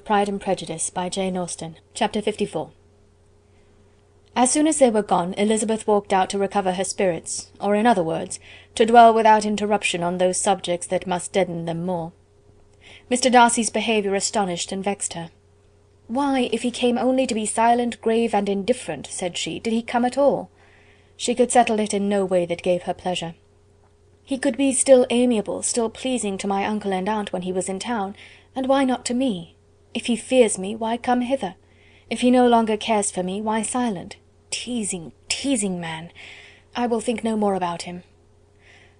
Audiobook, Pride and Prejudice, by Jane Austen. Chapter 54. As soon as they were gone, Elizabeth walked out to recover her spirits, or in other words, to dwell without interruption on those subjects that must deaden them more. Mr. Darcy's behaviour astonished and vexed her. "Why, if he came only to be silent, grave, and indifferent," said she, "did he come at all?" She could settle it in no way that gave her pleasure. "He could be still amiable, still pleasing to my uncle and aunt when he was in town, and why not to me? If he fears me, why come hither? If he no longer cares for me, why silent? Teasing, teasing man! I will think no more about him."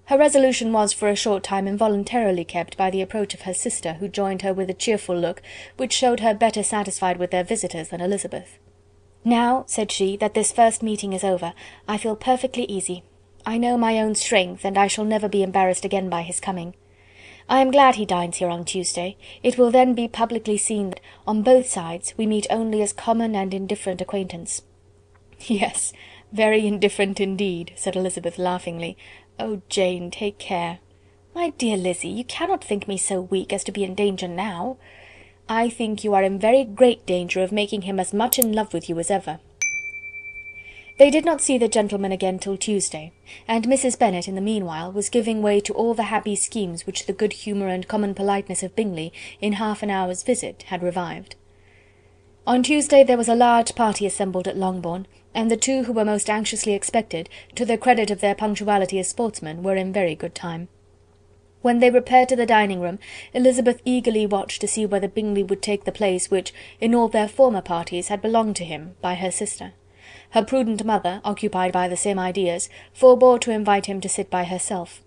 Her resolution was for a short time involuntarily kept by the approach of her sister, who joined her with a cheerful look, which showed her better satisfied with their visitors than Elizabeth. "Now," said she, "that this first meeting is over, I feel perfectly easy. I know my own strength, and I shall never be embarrassed again by his coming. I am glad he dines here on Tuesday. It will then be publicly seen that, on both sides, we meet only as common and indifferent acquaintance." "Yes, very indifferent indeed," said Elizabeth laughingly. "Oh, Jane, take care." "My dear Lizzy, you cannot think me so weak as to be in danger now." "I think you are in very great danger of making him as much in love with you as ever." They did not see the gentleman again till Tuesday, and Mrs. Bennet, in the meanwhile, was giving way to all the happy schemes which the good humour and common politeness of Bingley, in half an hour's visit, had revived. On Tuesday there was a large party assembled at Longbourn, and the two who were most anxiously expected, to the credit of their punctuality as sportsmen, were in very good time. When they repaired to the dining-room, Elizabeth eagerly watched to see whether Bingley would take the place which, in all their former parties, had belonged to him, by her sister. Her prudent mother, occupied by the same ideas, forbore to invite him to sit by herself.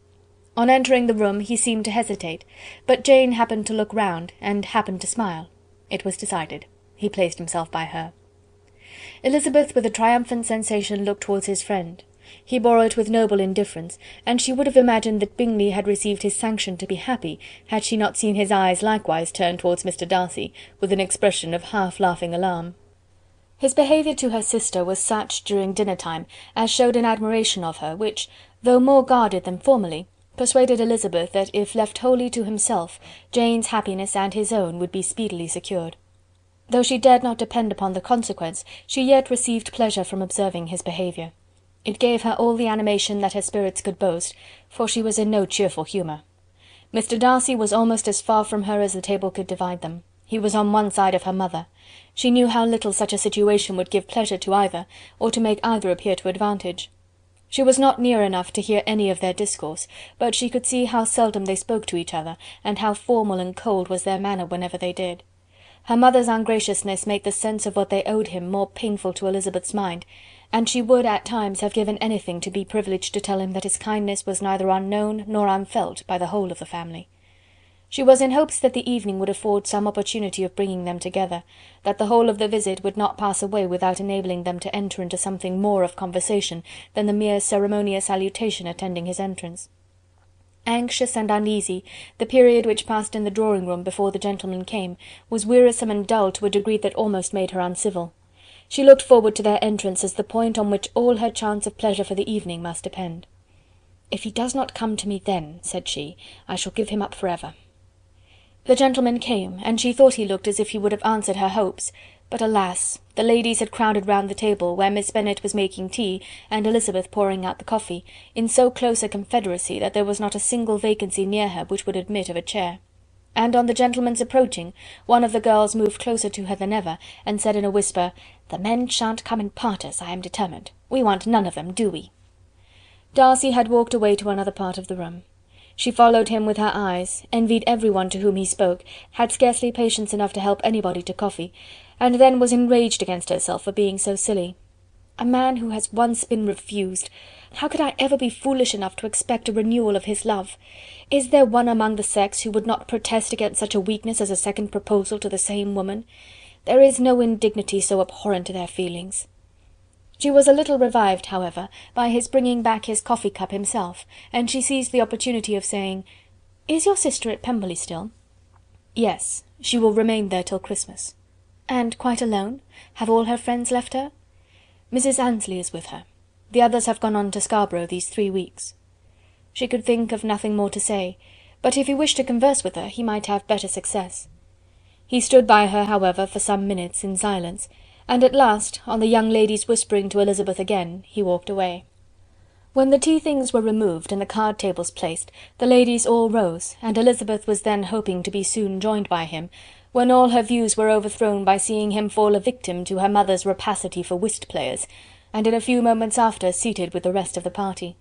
On entering the room he seemed to hesitate, but Jane happened to look round, and happened to smile. It was decided. He placed himself by her. Elizabeth, with a triumphant sensation, looked towards his friend. He bore it with noble indifference, and she would have imagined that Bingley had received his sanction to be happy, had she not seen his eyes likewise turn towards Mr. Darcy, with an expression of half-laughing alarm. His behaviour to her sister was such, during dinner-time, as showed an admiration of her, which, though more guarded than formerly, persuaded Elizabeth that if left wholly to himself, Jane's happiness and his own would be speedily secured. Though she dared not depend upon the consequence, she yet received pleasure from observing his behaviour. It gave her all the animation that her spirits could boast, for she was in no cheerful humour. Mr. Darcy was almost as far from her as the table could divide them. He was on one side of her mother. She knew how little such a situation would give pleasure to either, or to make either appear to advantage. She was not near enough to hear any of their discourse, but she could see how seldom they spoke to each other, and how formal and cold was their manner whenever they did. Her mother's ungraciousness made the sense of what they owed him more painful to Elizabeth's mind, and she would at times have given anything to be privileged to tell him that his kindness was neither unknown nor unfelt by the whole of the family. She was in hopes that the evening would afford some opportunity of bringing them together, that the whole of the visit would not pass away without enabling them to enter into something more of conversation than the mere ceremonious salutation attending his entrance. Anxious and uneasy, the period which passed in the drawing-room before the gentlemen came was wearisome and dull to a degree that almost made her uncivil. She looked forward to their entrance as the point on which all her chance of pleasure for the evening must depend. "If he does not come to me then," said she, "I shall give him up for ever." The gentleman came, and she thought he looked as if he would have answered her hopes, but alas! the ladies had crowded round the table, where Miss Bennet was making tea, and Elizabeth pouring out the coffee, in so close a confederacy that there was not a single vacancy near her which would admit of a chair. And on the gentleman's approaching, one of the girls moved closer to her than ever, and said in a whisper, "The men shan't come and part us, I am determined. We want none of them, do we?" Darcy had walked away to another part of the room. She followed him with her eyes, envied every one to whom he spoke, had scarcely patience enough to help anybody to coffee, and then was enraged against herself for being so silly. A man who has once been refused! How could I ever be foolish enough to expect a renewal of his love? Is there one among the sex who would not protest against such a weakness as a second proposal to the same woman? There is no indignity so abhorrent to their feelings. She was a little revived, however, by his bringing back his coffee-cup himself, and she seized the opportunity of saying, "Is your sister at Pemberley still?" "Yes, she will remain there till Christmas." "And quite alone? Have all her friends left her?" "Mrs. Annesley is with her. The others have gone on to Scarborough these 3 weeks." She could think of nothing more to say, but if he wished to converse with her, he might have better success. He stood by her, however, for some minutes in silence, and at last, on the young lady's whispering to Elizabeth again, he walked away. When the tea things were removed and the card tables placed, the ladies all rose, and Elizabeth was then hoping to be soon joined by him, when all her views were overthrown by seeing him fall a victim to her mother's rapacity for whist players, and in a few moments after seated with the rest of the party.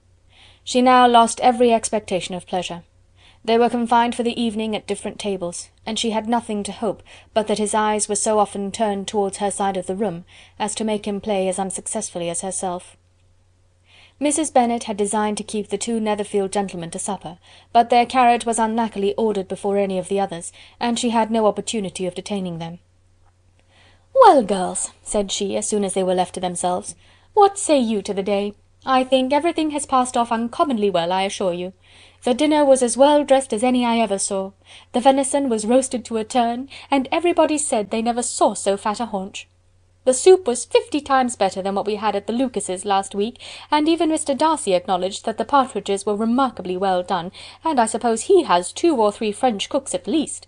She now lost every expectation of pleasure. They were confined for the evening at different tables, and she had nothing to hope but that his eyes were so often turned towards her side of the room as to make him play as unsuccessfully as herself. Mrs. Bennet had designed to keep the two Netherfield gentlemen to supper, but their carriage was unluckily ordered before any of the others, and she had no opportunity of detaining them. "Well, girls," said she, as soon as they were left to themselves, "what say you to the day? I think everything has passed off uncommonly well, I assure you. The dinner was as well dressed as any I ever saw. The venison was roasted to a turn, and everybody said they never saw so fat a haunch. The soup was 50 times better than what we had at the Lucases last week, and even Mr. Darcy acknowledged that the partridges were remarkably well done, and I suppose he has 2 or 3 French cooks at least.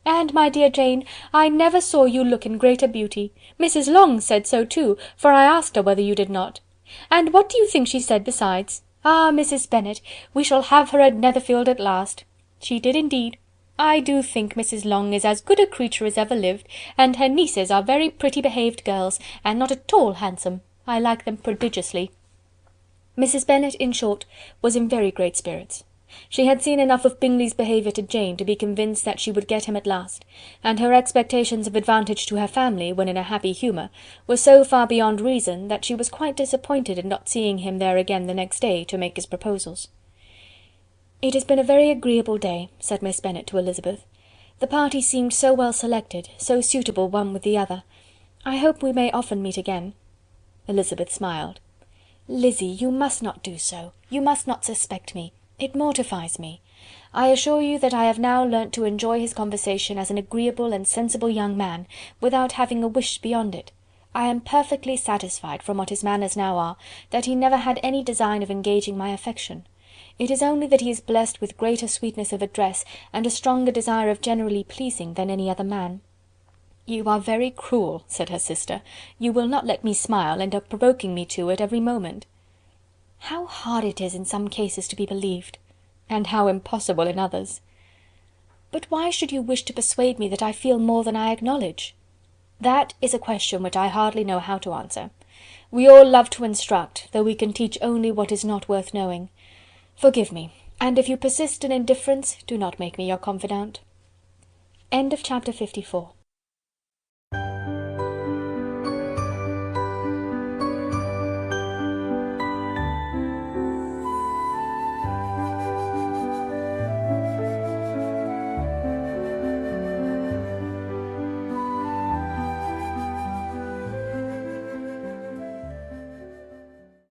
And, my dear Jane, I never saw you look in greater beauty. Mrs. Long said so too, for I asked her whether you did not. And what do you think she said besides? Ah, Mrs. Bennet, we shall have her at Netherfield at last. She did indeed. I do think Mrs. Long is as good a creature as ever lived, and her nieces are very pretty behaved girls, and not at all handsome. I like them prodigiously." Mrs. Bennet, in short, was in very great spirits. She had seen enough of Bingley's behaviour to Jane to be convinced that she would get him at last, and her expectations of advantage to her family, when in a happy humour, were so far beyond reason, that she was quite disappointed in not seeing him there again the next day to make his proposals. "It has been a very agreeable day," said Miss Bennet to Elizabeth. "The party seemed so well selected, so suitable one with the other. I hope we may often meet again." Elizabeth smiled. "Lizzy, you must not do so. You must not suspect me. It mortifies me. I assure you that I have now learnt to enjoy his conversation as an agreeable and sensible young man, without having a wish beyond it. I am perfectly satisfied, from what his manners now are, that he never had any design of engaging my affection. It is only that he is blessed with greater sweetness of address, and a stronger desire of generally pleasing, than any other man." "You are very cruel," said her sister. "You will not let me smile, and are provoking me to it every moment." "How hard it is in some cases to be believed!" "And how impossible in others!" "But why should you wish to persuade me that I feel more than I acknowledge?" "That is a question which I hardly know how to answer. We all love to instruct, though we can teach only what is not worth knowing. Forgive me, and if you persist in indifference, do not make me your confidante." Chapter 54.